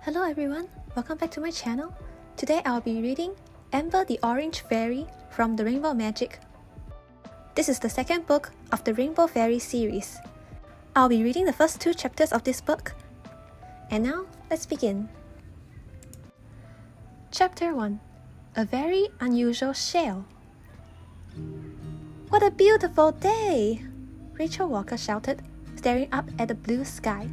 Hello everyone, welcome back to my channel. Today I'll be reading Amber the Orange Fairy from the Rainbow Magic. This is the second book of the Rainbow Fairies series. I'll be reading the first 2 chapters of this book. And now, let's begin. Chapter 1. A Very Unusual Shell. What a beautiful day! Rachel Walker shouted, staring up at the blue sky.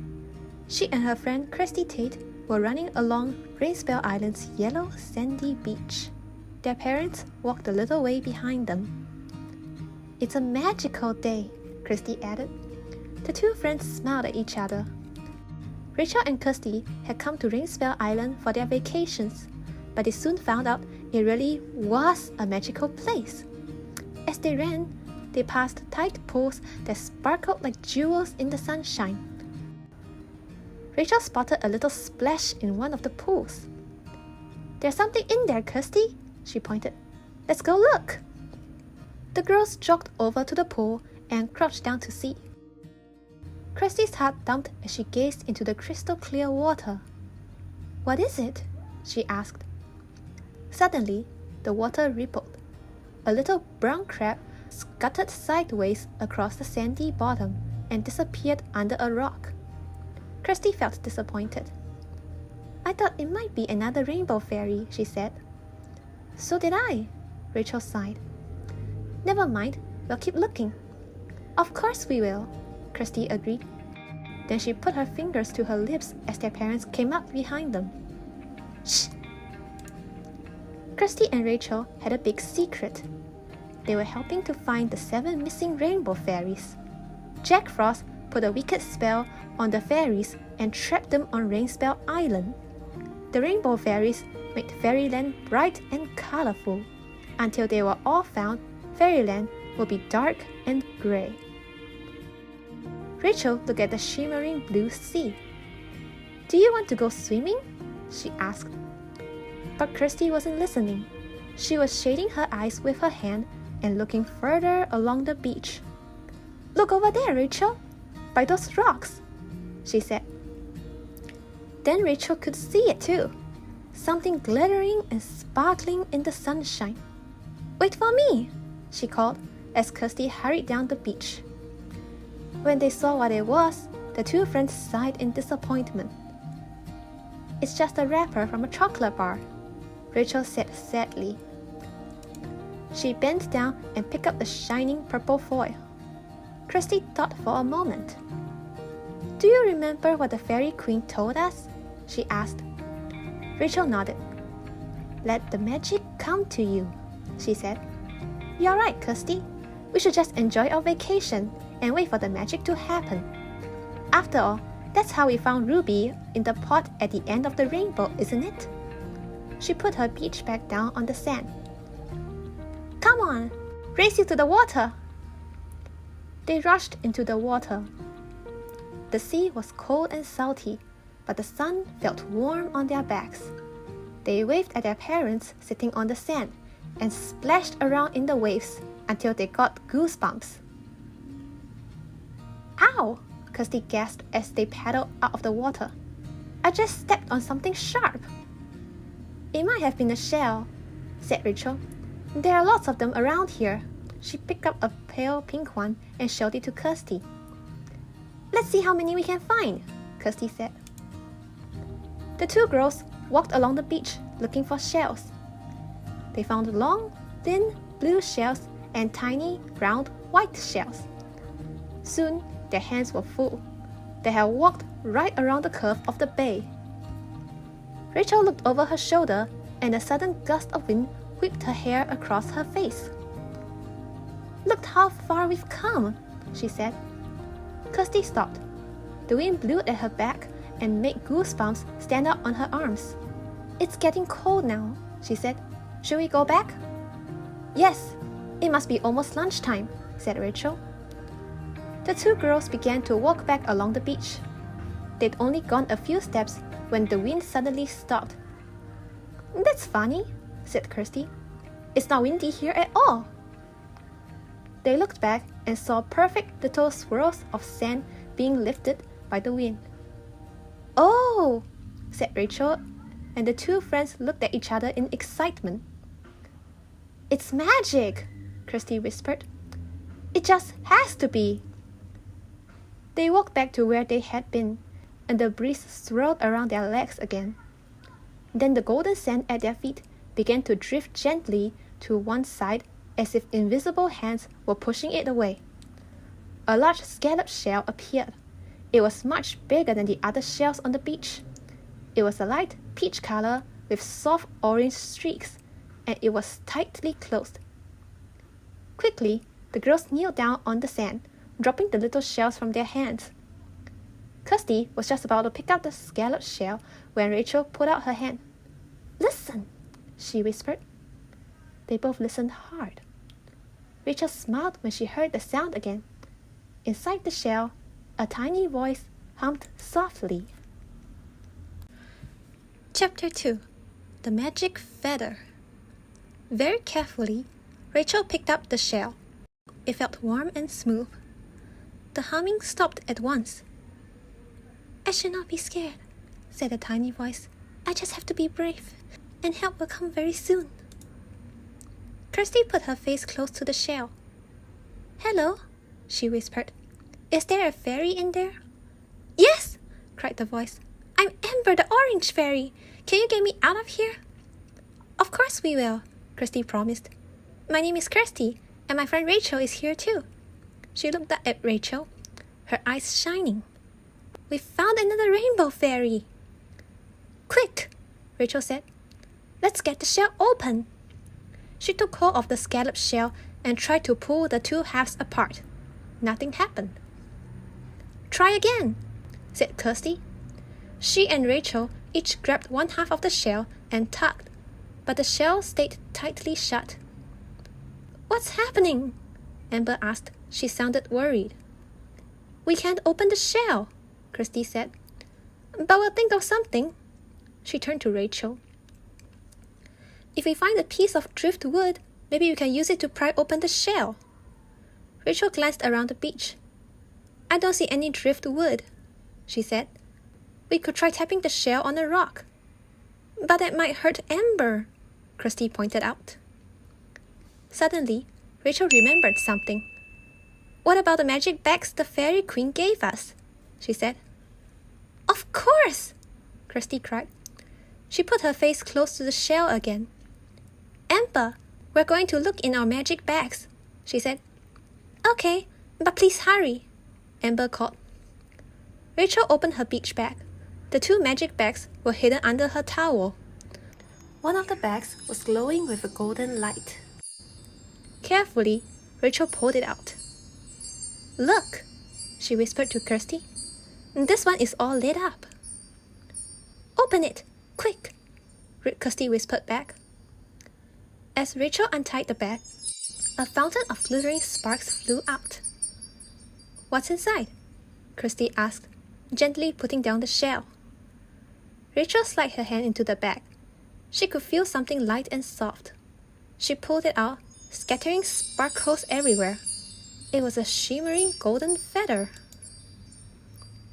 She and her friend Christy Tate were running along Rainbow Island's yellow sandy beach. Their parents walked a little way behind them. It's a magical day, Christy added. The 2 friends smiled at each other. Rachel and Kirsty had come to Rainbow Island for their vacations, but they soon found out it really was a magical place. As they ran, they passed tide pools that sparkled like jewels in the sunshine. Rachel spotted a little splash in one of the pools. There's something in there, Kirsty, she pointed. Let's go look. The girls jogged over to the pool and crouched down to see. Kirsty's heart thumped as she gazed into the crystal clear water. What is it? She asked. Suddenly, the water rippled. A little brown crab scuttled sideways across the sandy bottom and disappeared under a rock. Kirsty felt disappointed. I thought it might be another rainbow fairy, she said. So did I, Rachel sighed. Never mind, we'll keep looking. Of course we will, Kirsty agreed. Then she put her fingers to her lips as their parents came up behind them. Shh! Kirsty and Rachel had a big secret. They were helping to find the 7 missing rainbow fairies. Jack Frost put a wicked spell on the fairies and trapped them on Rainbow Island. The rainbow fairies made fairyland bright and colorful. Until they were all found, fairyland would be dark and gray. Rachel looked at the shimmering blue sea. Do you want to go swimming? She asked. But Kirsty wasn't listening. She was shading her eyes with her hand and looking further along the beach. Look over there, Rachel, by those rocks, she said. Then Rachel could see it too. Something glittering and sparkling in the sunshine. Wait for me, she called as Kirsty hurried down the beach. When they saw what it was, the 2 friends sighed in disappointment. It's just a wrapper from a chocolate bar, Rachel said sadly. She bent down and picked up the shining purple foil. Kirsty thought for a moment. Do you remember what the fairy queen told us? She asked. Rachel nodded. Let the magic come to you, she said. You're right, Kirsty. We should just enjoy our vacation and wait for the magic to happen. After all, that's how we found Ruby in the pot at the end of the rainbow, isn't it? She put her beach bag down on the sand. Come on, race you to the water. They rushed into the water. The sea was cold and salty, but the sun felt warm on their backs. They waved at their parents sitting on the sand and splashed around in the waves until they got goosebumps. Ow! Kirsty gasped as they paddled out of the water. I just stepped on something sharp. It might have been a shell, said Rachel. There are lots of them around here. She picked up a pale pink one and showed it to Kirsty. Let's see how many we can find, Kirsty said. The 2 girls walked along the beach looking for shells. They found long, thin blue shells and tiny, round, white shells. Soon, their hands were full. They had walked right around the curve of the bay. Rachel looked over her shoulder and a sudden gust of wind whipped her hair across her face. Look how far we've come, she said. Kirsty stopped. The wind blew at her back and made goosebumps stand out on her arms. It's getting cold now, she said. Should we go back? Yes, it must be almost lunchtime, said Rachel. The 2 girls began to walk back along the beach. They'd only gone a few steps when the wind suddenly stopped. That's funny, said Kirsty. It's not windy here at all. They looked back and saw perfect little swirls of sand being lifted by the wind. Oh, said Rachel, and the two friends looked at each other in excitement. It's magic, Kirsty whispered. It just has to be. They walked back to where they had been, and the breeze swirled around their legs again. Then the golden sand at their feet began to drift gently to one side as if invisible hands were pushing it away. A large scallop shell appeared. It was much bigger than the other shells on the beach. It was a light peach color with soft orange streaks, and it was tightly closed. Quickly, the girls kneeled down on the sand, dropping the little shells from their hands. Kirsty was just about to pick up the scallop shell when Rachel put out her hand. Listen, she whispered. They both listened hard. Rachel smiled when she heard the sound again. Inside the shell, a tiny voice hummed softly. Chapter 2. The Magic Feather. Very carefully, Rachel picked up the shell. It felt warm and smooth. The humming stopped at once. I should not be scared, said a tiny voice. I just have to be brave, and help will come very soon. Kirsty put her face close to the shell. Hello, she whispered. Is there a fairy in there? Yes, cried the voice. I'm Amber the Orange Fairy. Can you get me out of here? Of course we will, Kirsty promised. My name is Kirsty, and my friend Rachel is here too. She looked up at Rachel, her eyes shining. We found another Rainbow Fairy. Quick, Rachel said. Let's get the shell open. She took hold of the scallop shell and tried to pull the two halves apart. Nothing happened. Try again, said Kirsty. She and Rachel each grabbed one half of the shell and tugged, but the shell stayed tightly shut. What's happening? Amber asked. She sounded worried. We can't open the shell, Kirsty said. But we'll think of something. She turned to Rachel. If we find a piece of driftwood, maybe we can use it to pry open the shell. Rachel glanced around the beach. I don't see any driftwood, she said. We could try tapping the shell on a rock. But that might hurt Amber, Kirsty pointed out. Suddenly, Rachel remembered something. What about the magic bags the fairy queen gave us? She said. Of course, Kirsty cried. She put her face close to the shell again. Amber, we're going to look in our magic bags, she said. Okay, but please hurry, Amber called. Rachel opened her beach bag. The two magic bags were hidden under her towel. One of the bags was glowing with a golden light. Carefully, Rachel pulled it out. Look, she whispered to Kirsty. This one is all lit up. Open it, quick, Kirsty whispered back. As Rachel untied the bag, a fountain of glittering sparks flew out. What's inside? Kirsty asked, gently putting down the shell. Rachel slid her hand into the bag. She could feel something light and soft. She pulled it out, scattering sparkles everywhere. It was a shimmering golden feather.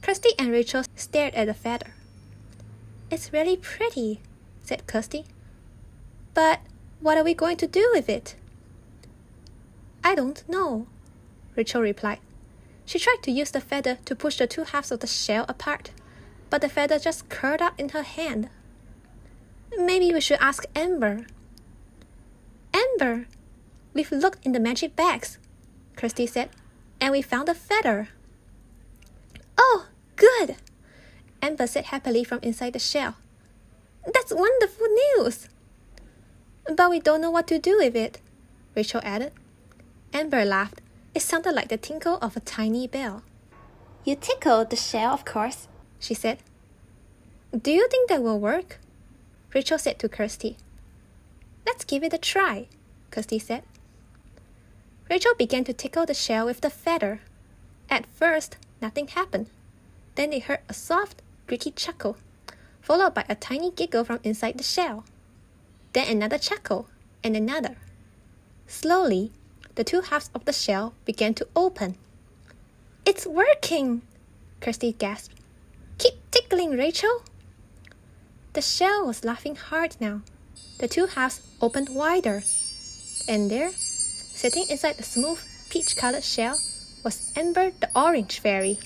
Kirsty and Rachel stared at the feather. It's really pretty, said Kirsty. But what are we going to do with it? I don't know, Rachel replied. She tried to use the feather to push the two halves of the shell apart, but the feather just curled up in her hand. Maybe we should ask Amber. Amber, we've looked in the magic bags, Kirsty said, and we found a feather. Oh, good, Amber said happily from inside the shell. That's wonderful news. But we don't know what to do with it, Rachel added. Amber laughed. It sounded like the tinkle of a tiny bell. You tickled the shell, of course, she said. Do you think that will work? Rachel said to Kirsty. Let's give it a try, Kirsty said. Rachel began to tickle the shell with the feather. At first, nothing happened. Then they heard a soft, creaky chuckle, followed by a tiny giggle from inside the shell. Then another chuckle, and another. Slowly, the two halves of the shell began to open. It's working, Kirsty gasped. Keep tickling, Rachel. The shell was laughing hard now. The two halves opened wider. And there, sitting inside the smooth, peach-colored shell, was Amber the Orange Fairy.